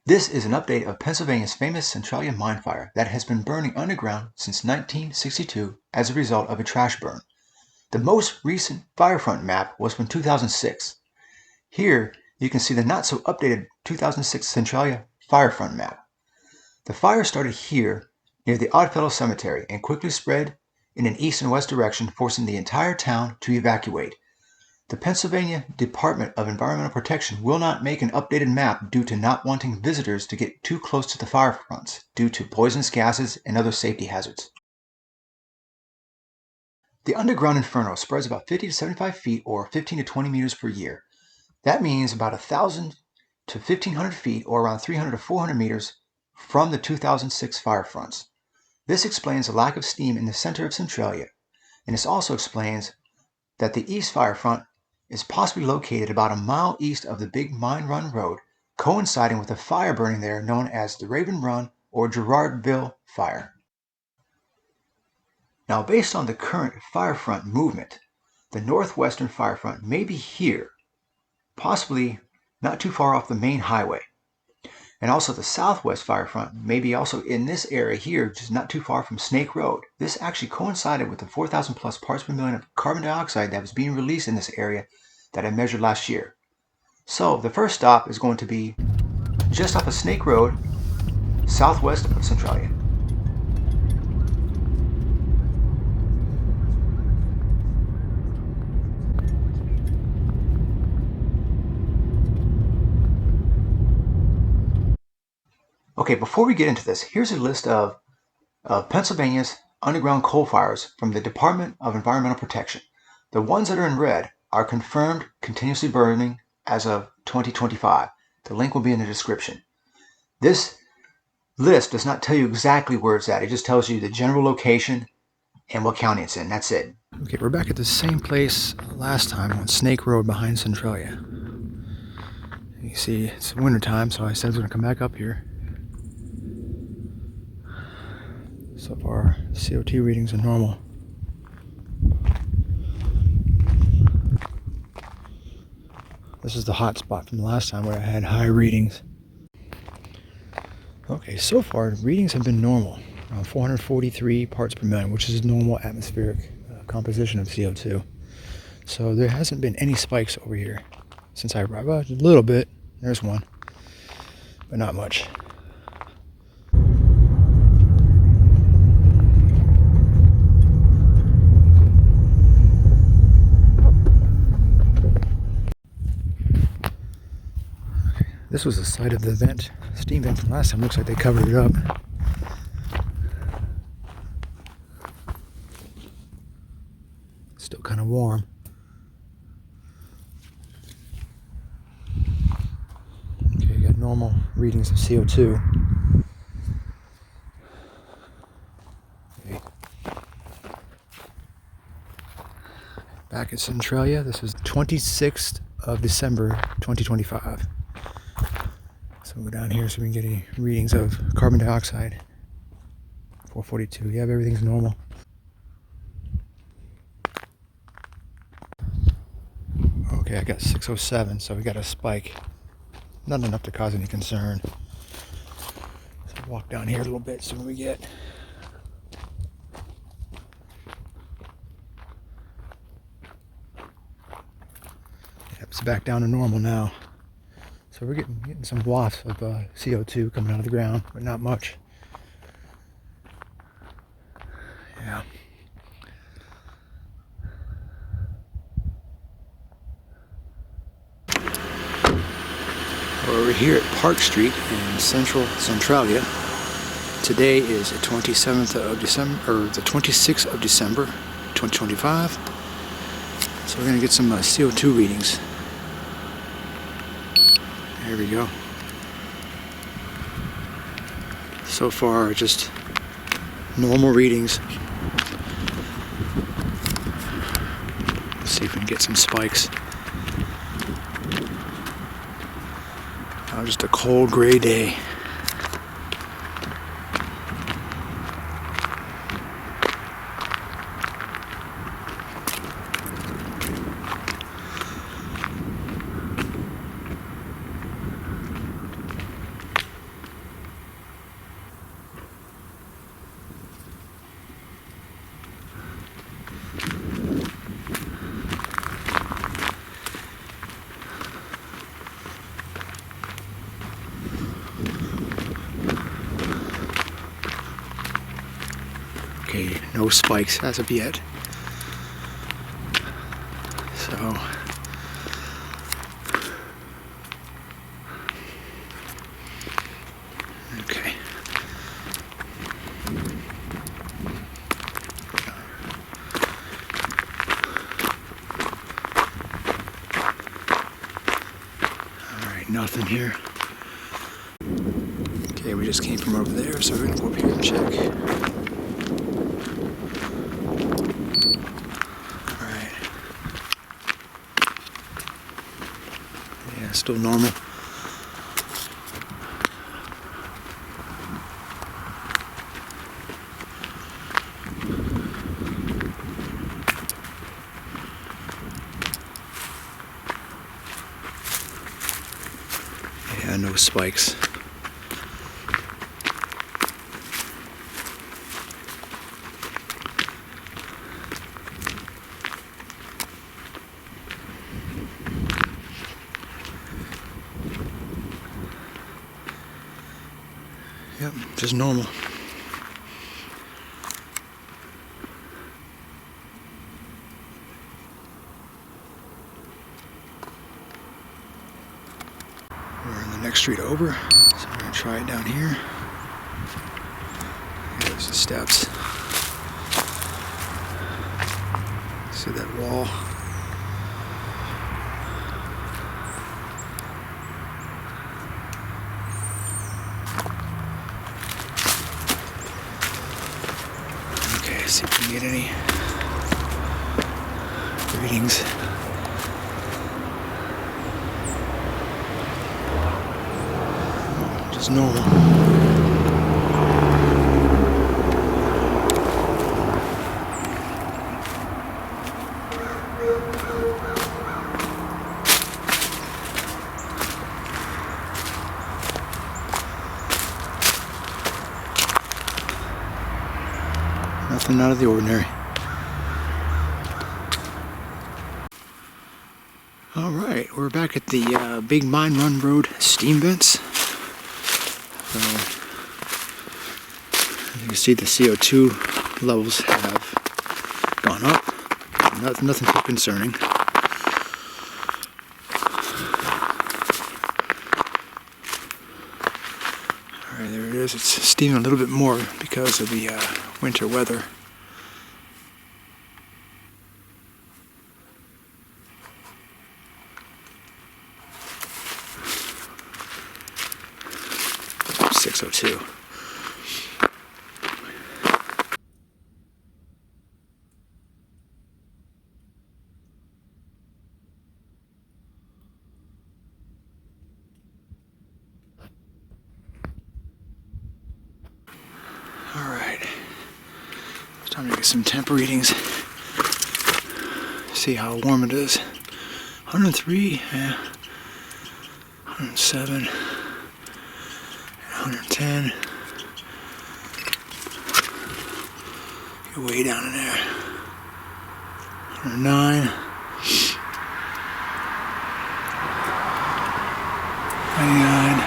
This is an update of Pennsylvania's famous Centralia mine fire that has been burning underground since 1962 as a result of a trash burn. The most recent firefront map was from 2006. Here you can see the not so updated 2006 Centralia firefront map. The fire started here near the Oddfellow Cemetery and quickly spread in an east and west direction, forcing the entire town to evacuate. The Pennsylvania Department of Environmental Protection will not make an updated map due to not wanting visitors to get too close to the fire fronts due to poisonous gases and other safety hazards. The underground inferno spreads about 50 to 75 feet or 15 to 20 meters per year. That means about 1,000 to 1,500 feet or around 300 to 400 meters from the 2006 fire fronts. This explains the lack of steam in the center of Centralia, and this also explains that the east fire front is possibly located about a mile east of the Big Mine Run Road, coinciding with a fire burning there known as the Raven Run or Girardville Fire. Now, based on the current fire front movement, the northwestern fire front may be here, possibly not too far off the main highway. And also the southwest fire front may be also in this area here, just not too far from Snake Road. This actually coincided with the 4,000 plus parts per million of carbon dioxide that was being released in this area that I measured last year. So the first stop is going to be just off of Snake Road, southwest of Centralia. Okay, before we get into this, here's a list of Pennsylvania's underground coal fires from the Department of Environmental Protection. The ones that are in red are confirmed continuously burning as of 2025. The link will be in the description. This list does not tell you exactly where it's at. It just tells you the general location and what county it's in. That's it. Okay, we're back at the same place last time on Snake Road behind Centralia. You see, it's winter time, so I said I was going to come back up here. So far, CO2 readings are normal. This is the hot spot from the last time where I had high readings. Okay, so far readings have been normal, around 443 parts per million, which is normal atmospheric composition of CO2. So there hasn't been any spikes over here since I arrived. Well, a little bit, there's one, but not much. This was the site of the vent, steam vent from last time. Looks like they covered it up. Still kind of warm. Okay, you got normal readings of CO2. Okay. Back at Centralia, this is 26th of December 2025. So we'll go down here so we can get any readings of carbon dioxide. 442. Yeah, everything's normal. Okay, I got 607, so we got a spike. Not enough to cause any concern. So we'll walk down here a little bit, see what we get. Yep, it's back down to normal now. So we're getting some wafts of CO2 coming out of the ground, but not much. Yeah. We're here at Park Street in central Centralia. Today is the 27th of December, or the 26th of December, 2025. So we're gonna get some CO2 readings. There we go. So far, just normal readings. Let's see if we can get some spikes. Just a cold, gray day. Okay, no spikes as of yet. So okay. Alright, nothing here. Okay, we just came from over there, so we're gonna go up here and check. Alright. Yeah, still normal. Yeah, no spikes. Yep, just normal. We're on the next street over, so we're gonna try it down here. There's the steps. See that wall? Okay, see if we can get any readings. Just normal. Nothing out of the ordinary. Alright, we're back at the Big Mine Run Road steam vents. So, you can see the CO2 levels have gone up. Nothing too concerning. Alright, there it is. It's steaming a little bit more because of the winter weather. .602. Alright, it's time to get some temp readings. See how warm it is. 103, yeah. 107, 110. You're way down in there. 109. 99.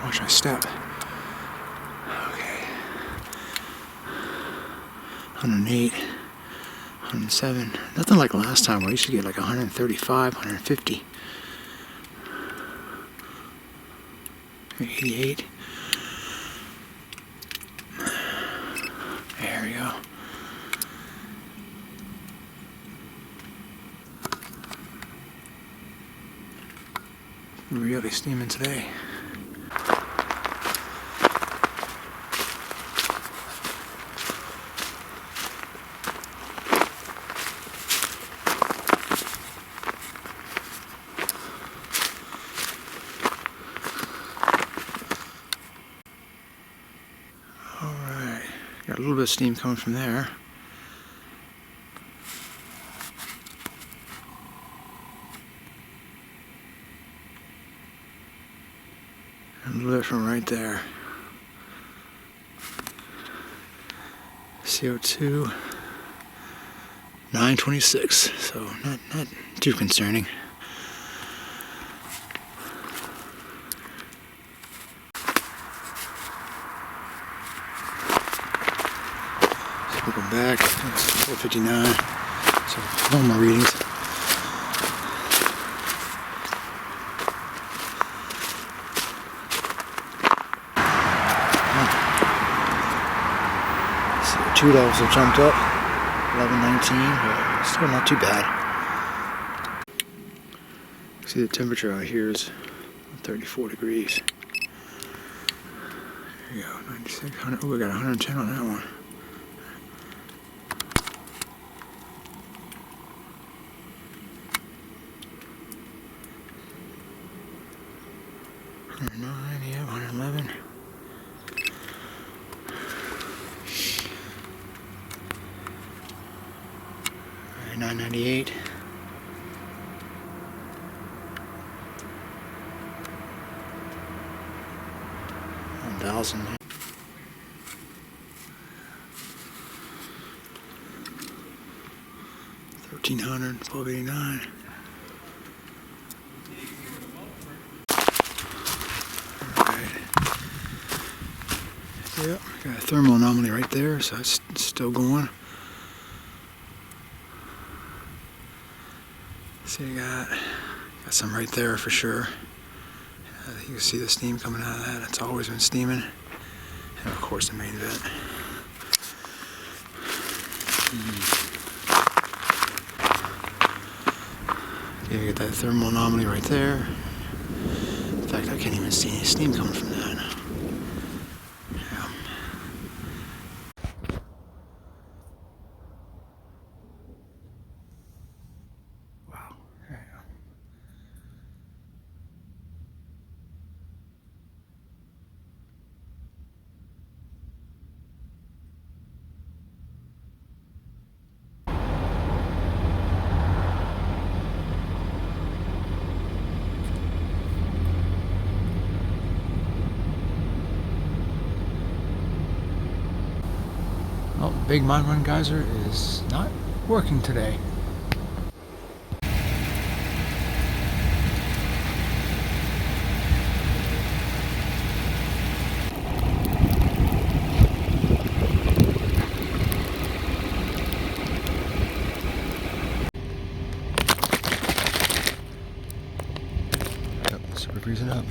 Watch my step. Okay. 108, 107. Nothing like last time where I used to get like 135, 150. 88. There we go. Really steaming today. Alright, got a little bit of steam coming from there. And a little bit from right there. CO2 9:26, so not too concerning. So looking back, it's 4:59, so normal readings. So 2 levels have jumped up, 11:19, but still not too bad. See, the temperature out here is 34 degrees. There you go, 96, 100. Oh, we got 110 on that one. Yeah, 111. 998. 1,000. 1,300. 1289. Yep, got a thermal anomaly right there, so it's still going. See, got some right there for sure. You can see the steam coming out of that. It's always been steaming. And of course the main vent. Yeah, you get that thermal anomaly right there. In fact, I can't even see any steam coming from that. Yeah. Wow. There you go. Well, Big Mine Run Geyser is not working today. Yep, super freezing up.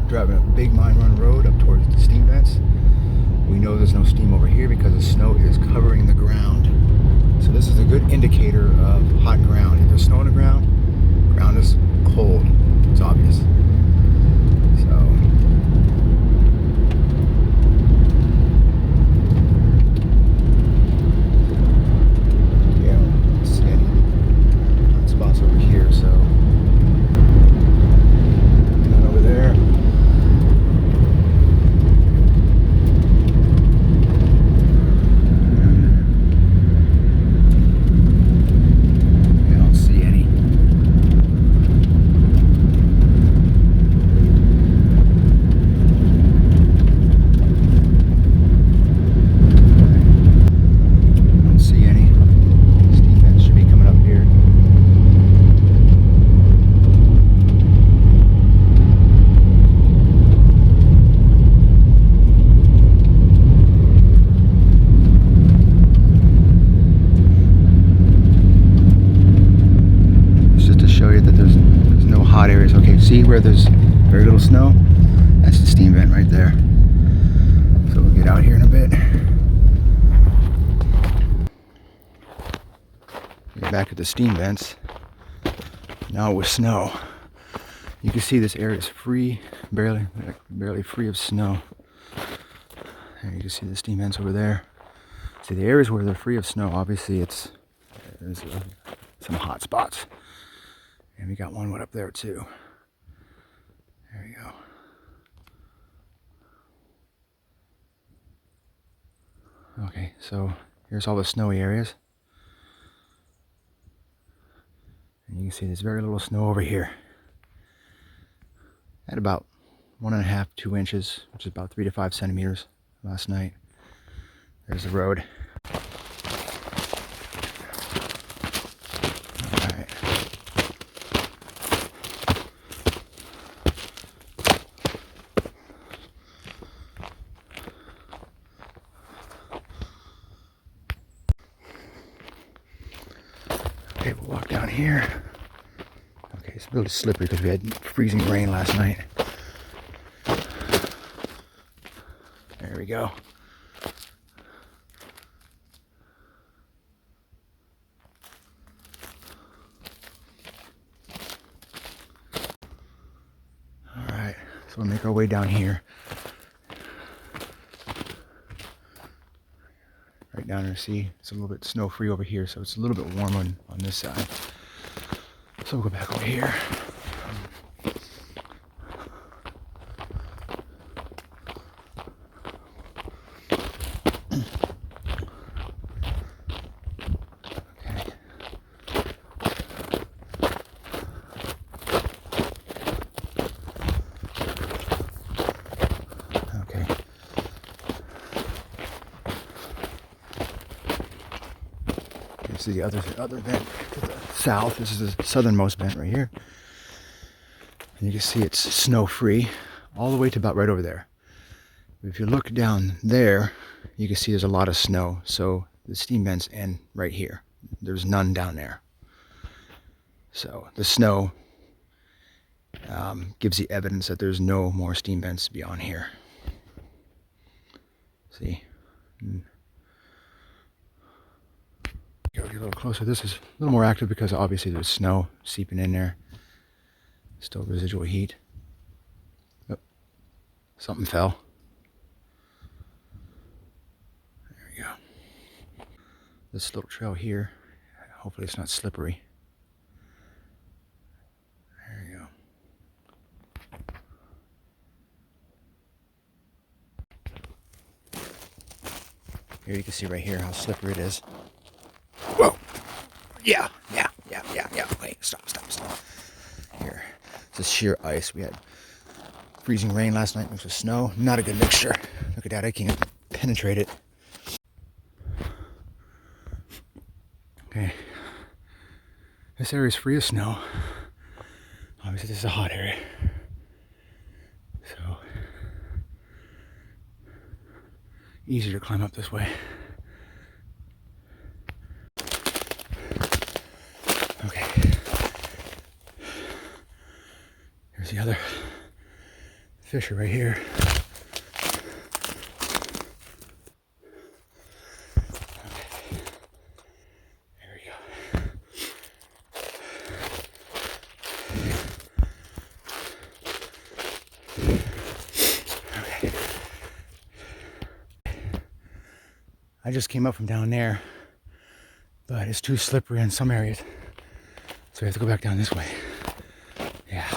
Driving up Big Mine Run Road up towards the steam vents. We know there's no steam over here because the snow is covering the ground. So this is a good indicator of hot ground. If there's snow on the ground, ground is cold. It's obvious. So yeah, let's see any hot spots over here. So none over there. See where there's very little snow? That's the steam vent right there. So we'll get out here in a bit. Get back at the steam vents. Now with snow. You can see this area is free, barely free of snow. And you can see the steam vents over there. See the areas where they're free of snow, obviously there's some hot spots. And we got one up there too. There we go. Okay, so here's all the snowy areas. And you can see there's very little snow over here. At about 1.5 to 2 inches, which is about 3 to 5 centimeters last night. There's the road. Alright. Okay, we'll walk down here. Okay, it's really slippery because we had freezing rain last night. There we go. Alright, so we'll make our way down here. Right down there, see, it's a little bit snow-free over here, so it's a little bit warmer on this side. So we'll go back over here. Okay. This is the other vent to the south. This is the southernmost vent right here. And you can see it's snow-free all the way to about right over there. If you look down there, you can see there's a lot of snow. So the steam vents end right here. There's none down there. So the snow gives the evidence that there's no more steam vents beyond here. See? Go a little closer. This is a little more active because obviously there's snow seeping in there. Still residual heat. Oh, something fell. There we go. This little trail here, hopefully it's not slippery. There you go. Here you can see right here how slippery it is. Whoa! Yeah. Wait, stop. Here, this is sheer ice. We had freezing rain last night mixed with snow. Not a good mixture. Look at that, I can't penetrate it. Okay. This area is free of snow. Obviously, this is a hot area. So, easier to climb up this way. Okay. Here's the other fissure right here. Okay. There we go. Okay. I just came up from down there, but it's too slippery in some areas. So we have to go back down this way. Yeah.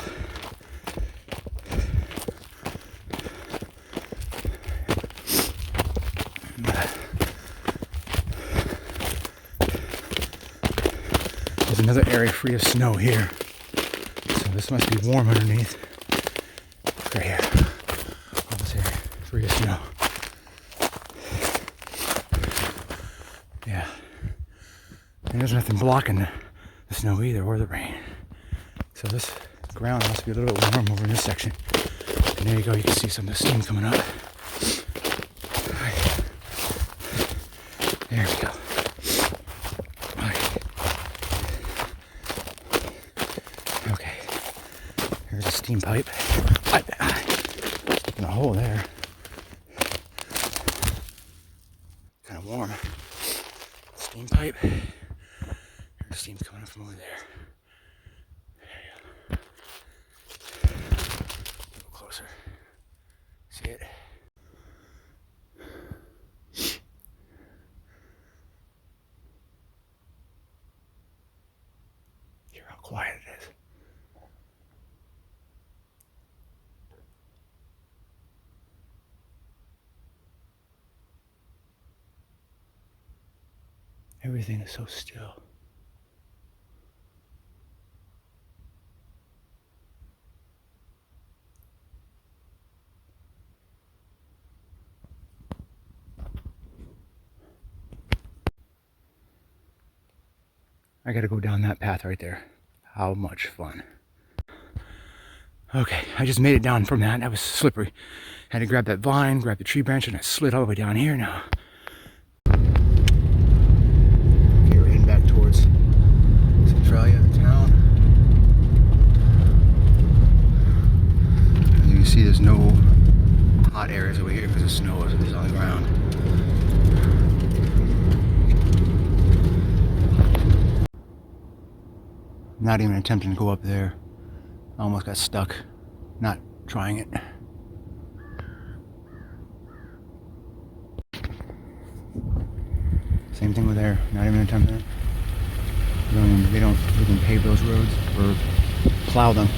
There's another area free of snow here. So this must be warm underneath. Right here. All this area free of snow. Yeah. And there's nothing blocking the snow either, or the rain. So this ground must be a little bit warm over in this section. And there you go, you can see some of the steam coming up. Right. There we go. Right. Okay. Here's a steam pipe. In a hole there. Kind of warm. Steam pipe. There's steam coming up from over there. There you go. A little closer. See it? Hear how quiet it is. Everything is so still. I gotta go down that path right there. How much fun. Okay, I just made it down from that. That was slippery. Had to grab that vine, grab the tree branch, and I slid all the way down here now. Okay, we're heading back towards Centralia, the town. As you can see, there's no hot areas over here because the snow is on the ground. Not even attempting to go up there. I almost got stuck not trying it. Same thing with there, not even attempting it. They don't even pave those roads or plow them.